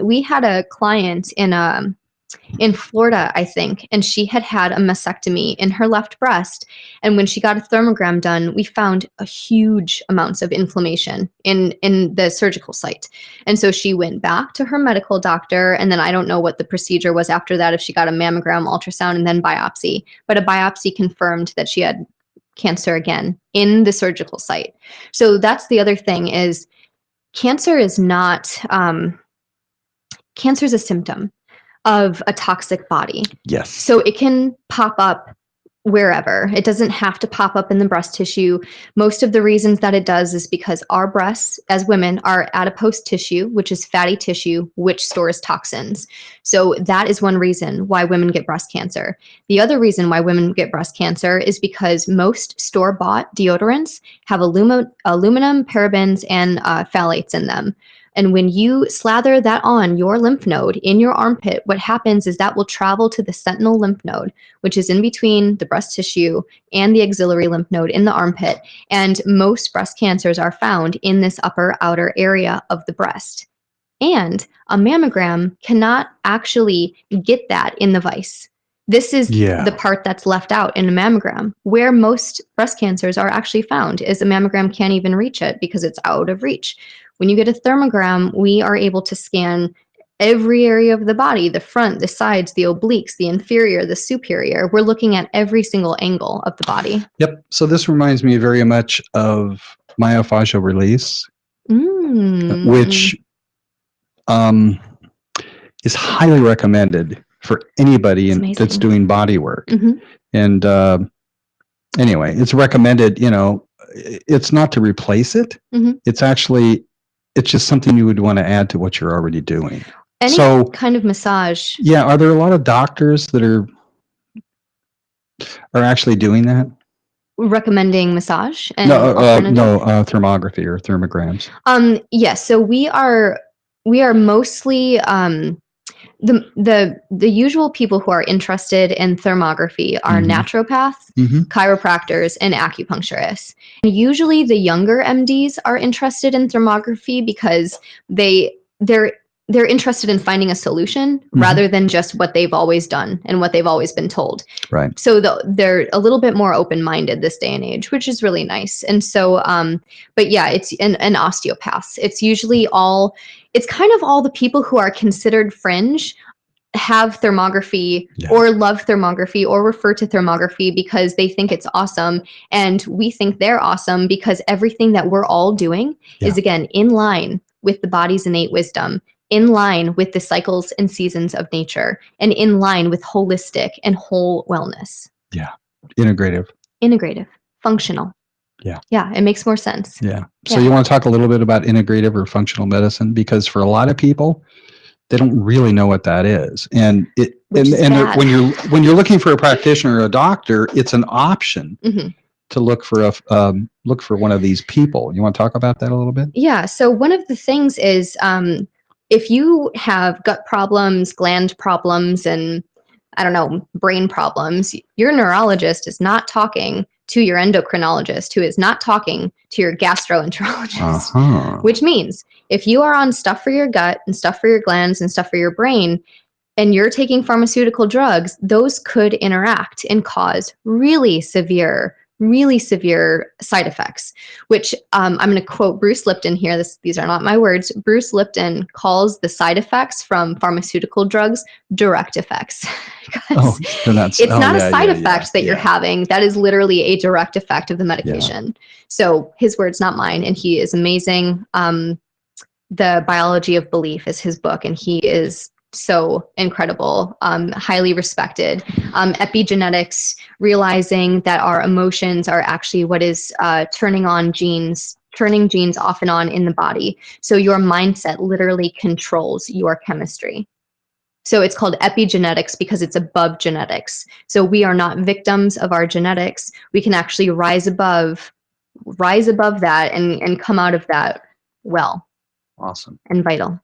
We had a client in Florida, I think, and she had had a mastectomy in her left breast. And when she got a thermogram done, we found a huge amounts of inflammation in the surgical site. And so she went back to her medical doctor, and then I don't know what the procedure was after that, if she got a mammogram, ultrasound, and then biopsy. But a biopsy confirmed that she had cancer again in the surgical site. So that's the other thing is cancer is not, cancer is a symptom of a toxic body. Yes. So it can pop up wherever. It doesn't have to pop up in the breast tissue. Most of the reasons that it does is because our breasts as women are adipose tissue, which is fatty tissue, which stores toxins. So that is one reason why women get breast cancer. The other reason why women get breast cancer is because most store-bought deodorants have aluminum, parabens, and phthalates in them. And when you slather that on your lymph node in your armpit, what happens is that will travel to the sentinel lymph node, which is in between the breast tissue and the axillary lymph node in the armpit. And most breast cancers are found in this upper outer area of the breast. And a mammogram cannot actually get that in the vise. This is the part that's left out in a mammogram. Where most breast cancers are actually found is a mammogram can't even reach it because it's out of reach. When you get a thermogram, we are able to scan every area of the body, the front, the sides, the obliques, the inferior, the superior. We're looking at every single angle of the body. Yep. So this reminds me very much of myofascial release, which is highly recommended for anybody that's doing body work. And anyway, it's recommended, it's not to replace it. It's actually, it's just something you would want to add to what you're already doing. Any kind of massage. Yeah. Are there a lot of doctors that are actually doing that? Recommending massage and no, thermography or thermograms. Yes. So we are mostly the usual people who are interested in thermography are naturopaths, chiropractors, and acupuncturists. And usually the younger MDs are interested in thermography because they're interested in finding a solution rather than just what they've always done and what they've always been told. Right. So they're a little bit more open-minded this day and age, which is really nice. And so, but yeah, it's an osteopath. It's usually it's kind of all the people who are considered fringe have thermography or love thermography or refer to thermography because they think it's awesome. And we think they're awesome because everything that we're all doing is, again, in line with the body's innate wisdom, in line with the cycles and seasons of nature, and in line with holistic and whole wellness. Yeah. Integrative. Functional. Yeah, it makes more sense. Yeah. So you want to talk a little bit about integrative or functional medicine? Because for a lot of people, they don't really know what that is. And when you're looking for a practitioner or a doctor, it's an option to look for one of these people. You want to talk about that a little bit? Yeah. So one of the things is if you have gut problems, gland problems, and I don't know, brain problems, your neurologist is not talking to your endocrinologist, who is not talking to your gastroenterologist, which means if you are on stuff for your gut and stuff for your glands and stuff for your brain, and you're taking pharmaceutical drugs, those could interact and cause really severe side effects, which I'm going to quote Bruce Lipton here. These are not my words. Bruce Lipton calls the side effects from pharmaceutical drugs direct effects. It's not a side effect that you're having. That is literally a direct effect of the medication. So his words, not mine. And he is amazing. The Biology of Belief is his book, and he is so incredible, highly respected. Epigenetics, realizing that our emotions are actually what is turning genes off and on in the body. So your mindset literally controls your chemistry. So it's called epigenetics because it's above genetics. So we are not victims of our genetics. We can actually rise above that and come out of that well. Awesome. And vital.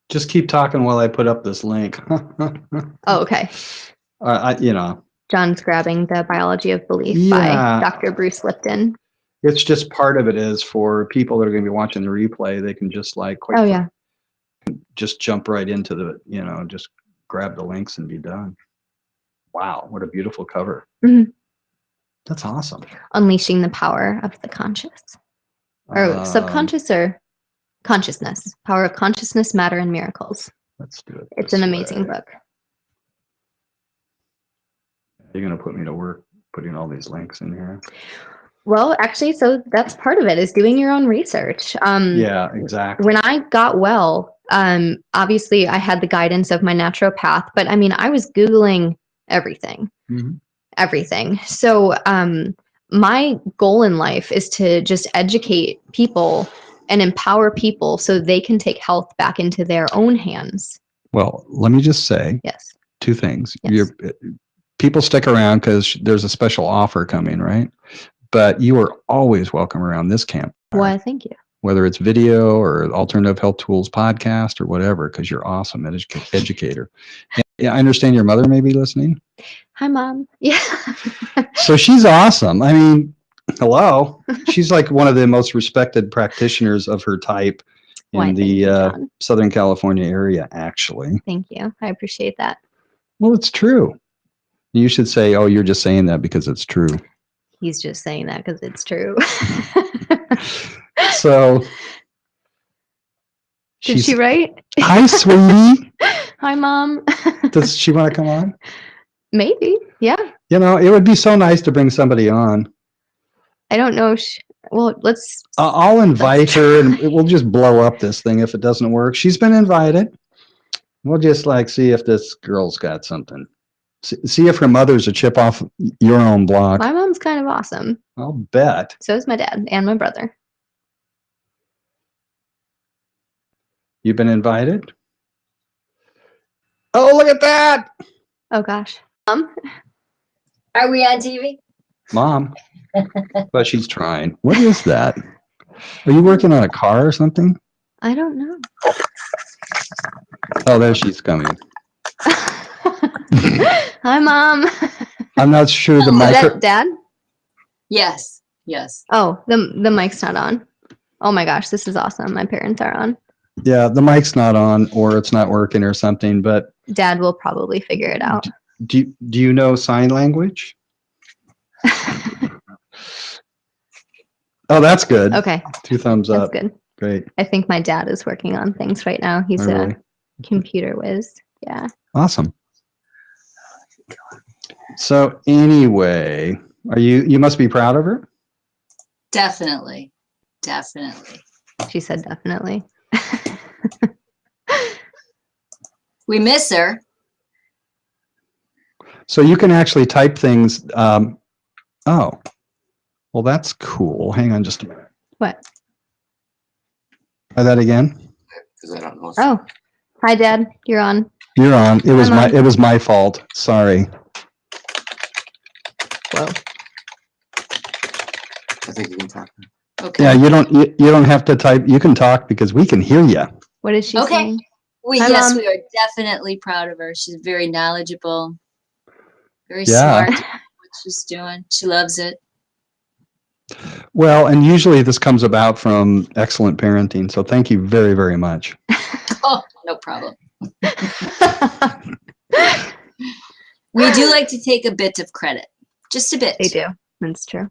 Just keep talking while I put up this link. Oh, okay. John's grabbing the Biology of Belief by Dr. Bruce Lipton. It's just part of it is for people that are going to be watching the replay, they can just just jump right into the, just grab the links and be done. Wow, what a beautiful cover. Mm-hmm. That's awesome. Unleashing the power of the conscious. Or subconscious or consciousness. Power of consciousness, matter, and miracles. Let's do it. It's an amazing book. You're going to put me to work putting all these links in here. Well, actually, so that's part of it, is doing your own research. Yeah, exactly. When I got well, obviously I had the guidance of my naturopath, but I mean, I was Googling everything. Mm-hmm. Everything. So my goal in life is to just educate people and empower people so they can take health back into their own hands. Well, let me just say two things. Yes. People stick around because there's a special offer coming, right? But you are always welcome around this camp. Well, thank you. Whether it's video or Alternative Health Tools podcast or whatever, because you're awesome educator. And I understand your mother may be listening. Hi, Mom. Yeah. So she's awesome. I mean, hello. She's like one of the most respected practitioners of her type in the Southern California area, actually. Thank you. I appreciate that. Well, it's true. You should say, oh, you're just saying that because it's true. He's just saying that because it's true. So. Did she write? Hi, sweetie. Hi, Mom. Does she want to come on? Maybe. Yeah. It would be so nice to bring somebody on. I don't know. Well, let's. I'll invite her and we'll just blow up this thing if it doesn't work. She's been invited. We'll just see if this girl's got something. See if her mother's a chip off your own block. My mom's kind of awesome. I'll bet. So is my dad and my brother. You've been invited? Oh, look at that. Oh, gosh. Mom? Are we on TV? Mom. But she's trying. What is that? Are you working on a car or something? I don't know. Oh, there she's coming. Hi, Mom. I'm not sure the mic. Is that Dad? Yes. Oh, the mic's not on. Oh my gosh, this is awesome. My parents are on. Yeah, the mic's not on, or it's not working or something, but Dad will probably figure it out. Do you know sign language? Oh, that's good. Okay. 2 thumbs up. That's good. Great. I think my dad is working on things right now. He's Really? a computer whiz. Yeah. Awesome. So anyway, you must be proud of her? Definitely. Definitely. She said definitely. We miss her. So you can actually type things. Oh, well, that's cool. Hang on just a minute. What? Try that again. Because I don't know. Oh, hi, Dad. You're on. You're on. It was I'm on. it was my fault. Sorry. Whoa. I think you can talk. Okay. Yeah, you don't have to type. You can talk because we can hear you. What is she Okay. saying? Yes, Mom. we are definitely proud of her. She's very knowledgeable, very Yeah. smart at what she's doing. She loves it. Well, and usually this comes about from excellent parenting. So thank you very, very much. Oh, no problem. We do like to take a bit of credit. Just a bit. They do. That's true.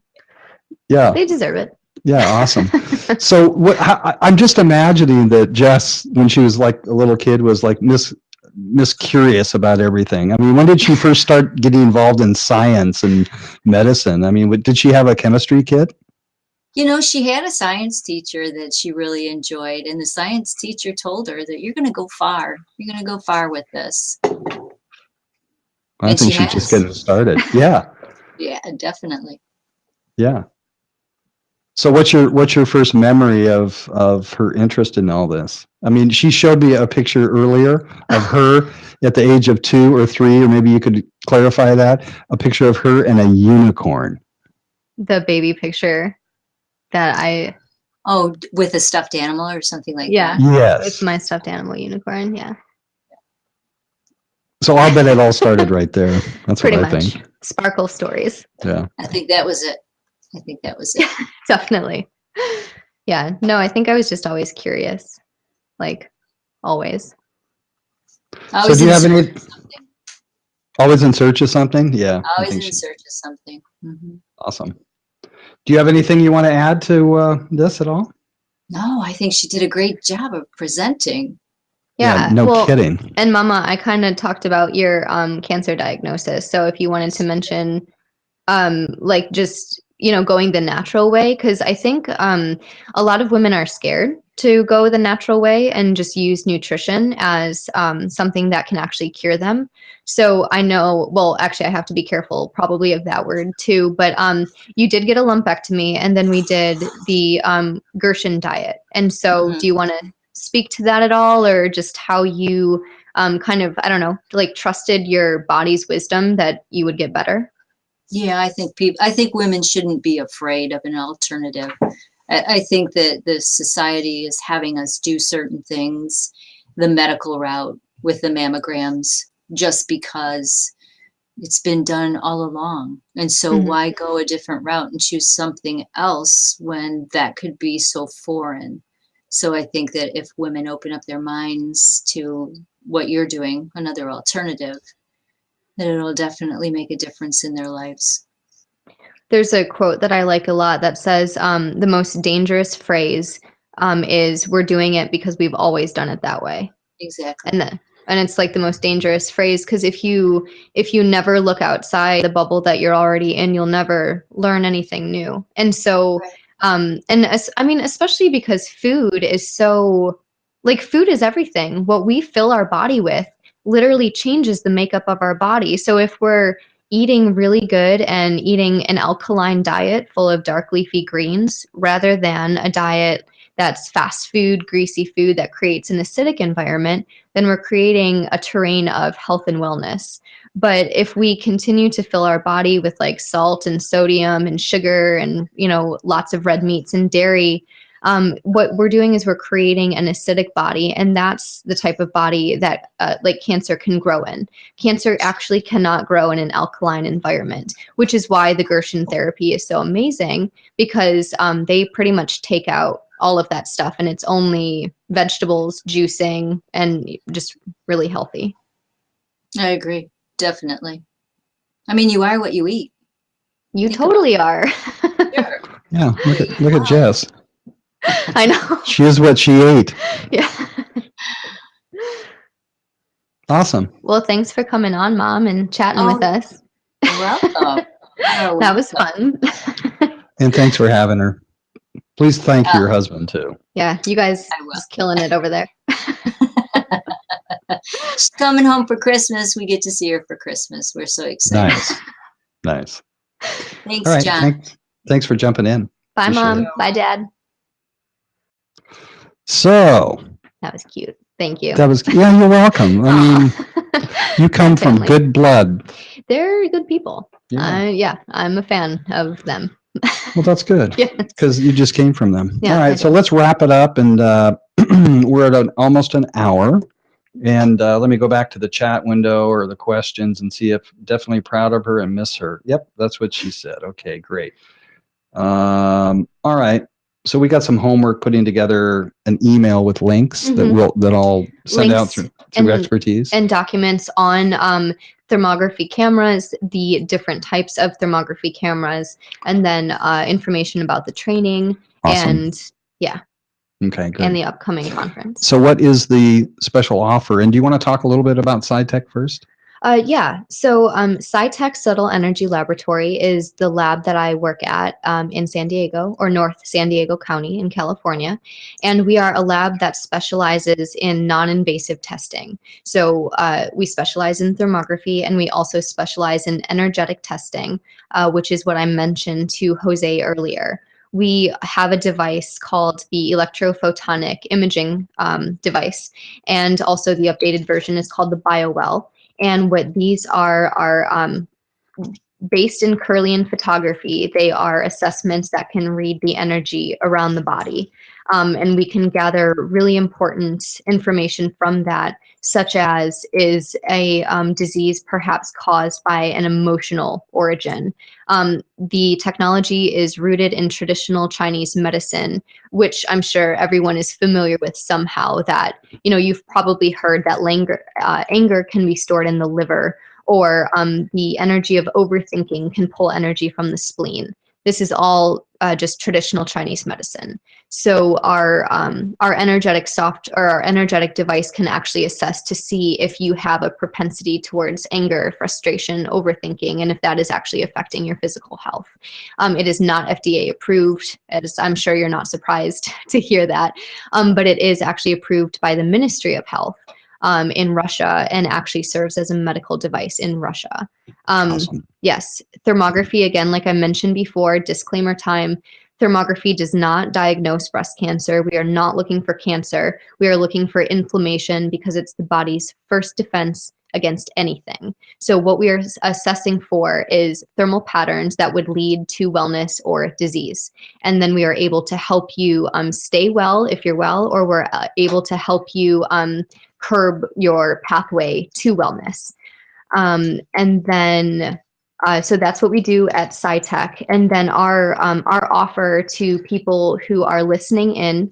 Yeah. They deserve it. Yeah. Awesome. So I'm just imagining that Jess, when she was like a little kid, was like Miss Curious about everything. I mean, when did she first start getting involved in science and medicine? I mean, did she have a chemistry kit? You know, she had a science teacher that she really enjoyed, and the science teacher told her that you're going to go far. You're going to go far with this. I And think she she's just has. getting started. Yeah. Yeah, definitely. Yeah. So what's your first memory of her interest in all this? I mean, she showed me a picture earlier of her at the age of 2 or 3, or maybe you could clarify that, a picture of her and a unicorn. The baby picture that I. Oh, with a stuffed animal or something like Yeah. that? Yes. It's my stuffed animal unicorn. Yeah. So I'll bet it all started right there. That's Pretty what I much. think. Sparkle stories. Yeah. I think that was it. Definitely. Yeah. No, I think I was just always curious. Like, always. Always do you in have search any- of something. Always in search of something? Yeah. I Always think in search of something. Mm-hmm. Awesome. Do you have anything you want to add to this at all? No, I think she did a great job of presenting. Yeah. No kidding. And Mama, I kind of talked about your cancer diagnosis. So if you wanted to mention like just, going the natural way, because I think a lot of women are scared to go the natural way and just use nutrition as something that can actually cure them. So I know, well, actually I have to be careful probably of that word too, but you did get a lumpectomy, and then we did the Gershon diet. And so do you want to speak to that at all, or just how you kind of, I don't know, like trusted your body's wisdom that you would get better? Yeah, I think women shouldn't be afraid of an alternative. I think that the society is having us do certain things, the medical route with the mammograms, just because it's been done all along. And so why go a different route and choose something else when that could be so foreign? So I think that if women open up their minds to what you're doing, another alternative, that it'll definitely make a difference in their lives. There's a quote that I like a lot that says the most dangerous phrase is "we're doing it because we've always done it that way." Exactly. And it's like the most dangerous phrase, because if you never look outside the bubble that you're already in, you'll never learn anything new. And so I mean, especially because food is so, like, food is everything. What we fill our body with literally changes the makeup of our body. So if we're eating really good and eating an alkaline diet full of dark leafy greens rather than a diet that's fast food, greasy food that creates an acidic environment, then we're creating a terrain of health and wellness. But if we continue to fill our body with like salt and sodium and sugar and, lots of red meats and dairy, what we're doing is we're creating an acidic body, and that's the type of body that like cancer can grow in. Cancer actually cannot grow in an alkaline environment, which is why the Gershon therapy is so amazing, because they pretty much take out all of that stuff, and it's only vegetables, juicing, and just really healthy. I agree. Definitely. I mean, you are what you eat. You totally are. Sure. Yeah, look at Jess. I know. She is what she ate. Yeah. Awesome. Well, thanks for coming on, Mom, and chatting with us. You're welcome. That was fun. And thanks for having her. Please thank your husband too. Yeah, you guys just killing it over there. She's coming home for Christmas. We get to see her for Christmas. We're so excited. Nice. Thanks, All right. John. Thanks for jumping in. Bye, Appreciate Mom. it. Bye, Dad. So that was cute. Thank you. Yeah, you're welcome. I mean, you come from good blood. They're good people. Yeah. I'm a fan of them. Well, that's good. Because you just came from them. Yeah, all right, so let's wrap it up, and we're at almost an hour. And let me go back to the chat window or the questions and see if definitely proud of her and miss her. Yep, that's what she said. Okay, great. All right. So we got some homework putting together an email with links that I'll send out through expertise. And documents on thermography cameras, the different types of thermography cameras, and then information about the training and Okay, good. and the upcoming conference. So what is the special offer? And do you want to talk a little bit about SciTech first? So SciTech Subtle Energy Laboratory is the lab that I work at in San Diego, or North San Diego County in California. And we are a lab that specializes in non-invasive testing. So we specialize in thermography, and we also specialize in energetic testing, which is what I mentioned to Jose earlier. We have a device called the electrophotonic imaging device, and also the updated version is called the BioWell. And what these are based in Kirlian photography. They are assessments that can read the energy around the body. And we can gather really important information from that, such as is a disease perhaps caused by an emotional origin. The technology is rooted in traditional Chinese medicine, which I'm sure everyone is familiar with somehow. That, you've probably heard that anger can be stored in the liver, or the energy of overthinking can pull energy from the spleen. This is all just traditional Chinese medicine. So our energetic our energetic device can actually assess to see if you have a propensity towards anger, frustration, overthinking, and if that is actually affecting your physical health. It is not FDA approved, as I'm sure you're not surprised to hear that, but it is actually approved by the Ministry of Health in Russia, and actually serves as a medical device in Russia. Awesome. Yes, thermography, again, like I mentioned before, disclaimer time, thermography does not diagnose breast cancer. We are not looking for cancer. We are looking for inflammation, because it's the body's first defense against anything. So what we are assessing for is thermal patterns that would lead to wellness or disease. And then we are able to help you stay well if you're well, or we're able to help you curb your pathway to wellness. And then, so that's what we do at SciTech. And then our offer to people who are listening in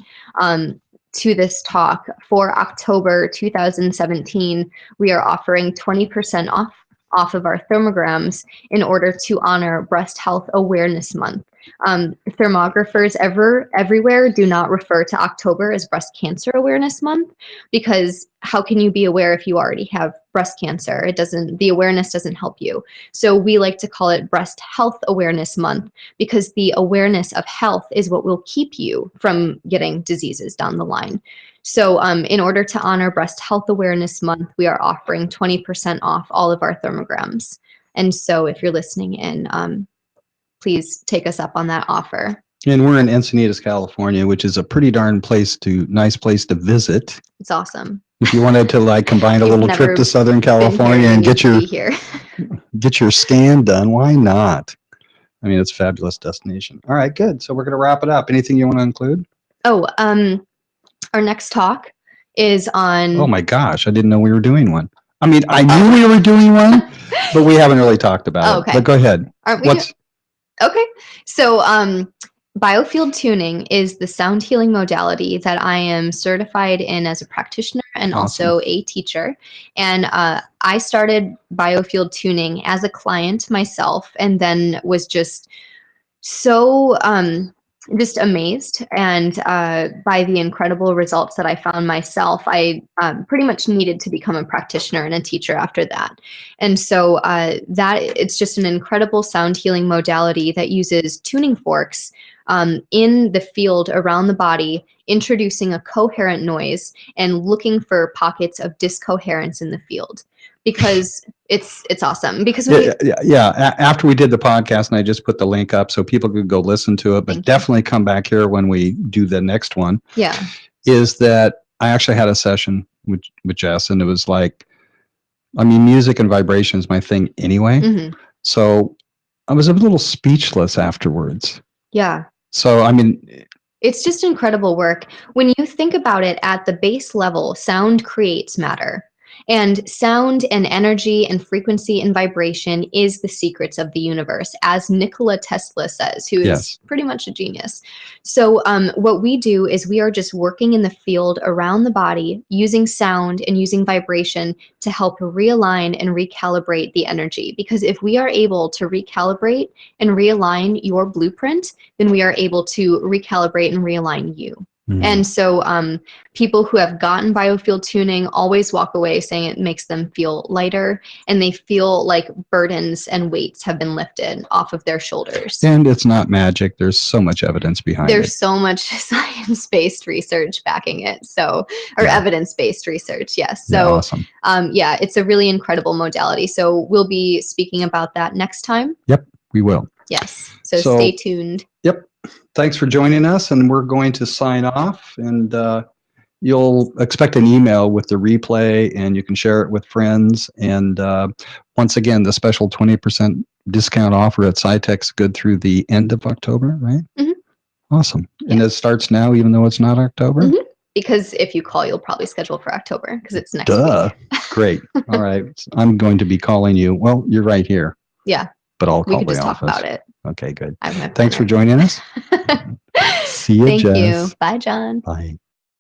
to this talk for October 2017, we are offering 20% off of our thermograms in order to honor Breast Health Awareness Month. Thermographers everywhere do not refer to October as Breast Cancer Awareness Month, because how can you be aware if you already have breast cancer? The awareness doesn't help you. So we like to call it Breast Health Awareness Month, because the awareness of health is what will keep you from getting diseases down the line. So in order to honor Breast Health Awareness Month, we are offering 20% off all of our thermograms. And so if you're listening in, please take us up on that offer. And we're in Encinitas, California, which is a pretty darn nice place to visit. It's awesome. If you wanted to combine a little trip to Southern California and get your scan done, why not? I mean, it's a fabulous destination. All right, good. So we're going to wrap it up. Anything you want to include? Oh, our next talk is on... Oh my gosh, I didn't know we were doing one. I mean, I knew we were doing one, but we haven't really talked about it. But go ahead. Aren't we? Okay. So biofield tuning is the sound healing modality that I am certified in as a practitioner and also a teacher. And I started biofield tuning as a client myself, and then was just so just amazed and by the incredible results that I found myself. I pretty much needed to become a practitioner and a teacher after that. And so that it's just an incredible sound healing modality that uses tuning forks in the field around the body, introducing a coherent noise and looking for pockets of discoherence in the field. Because it's awesome. Because after we did the podcast, and I just put the link up so people could go listen to it, but definitely come back here when we do the next one. Yeah, is that I actually had a session with Jess, and it was like, I mean, music and vibration is my thing anyway. Mm-hmm. So I was a little speechless afterwards. Yeah. So I mean, it's just incredible work. When you think about it at the base level, sound creates matter. And sound and energy and frequency and vibration is the secrets of the universe, as Nikola Tesla says, who is pretty much a genius. So what we do is we are just working in the field around the body using sound and using vibration to help realign and recalibrate the energy. Because if we are able to recalibrate and realign your blueprint, then we are able to recalibrate and realign you. And so people who have gotten biofield tuning always walk away saying it makes them feel lighter, and they feel like burdens and weights have been lifted off of their shoulders. And it's not magic. There's so much evidence behind it. There's so much science-based research backing it. So, or evidence-based research. Yes. So, awesome. It's a really incredible modality. So we'll be speaking about that next time. Yep, we will. Yes. So stay tuned. Yep. Thanks for joining us, and we're going to sign off, and you'll expect an email with the replay, and you can share it with friends. And once again, the special 20% discount offer at SciTech's good through the end of October, right? Mm-hmm. Awesome. Yeah. And it starts now, even though it's not October? Mm-hmm. Because if you call, you'll probably schedule for October, because it's next week. Great. All right. I'm going to be calling you. Well, you're right here. Yeah. But I'll call we could just office. Talk about it. Okay, good. Thanks for joining us. See you, Thank Jess. you. Bye, John. Bye.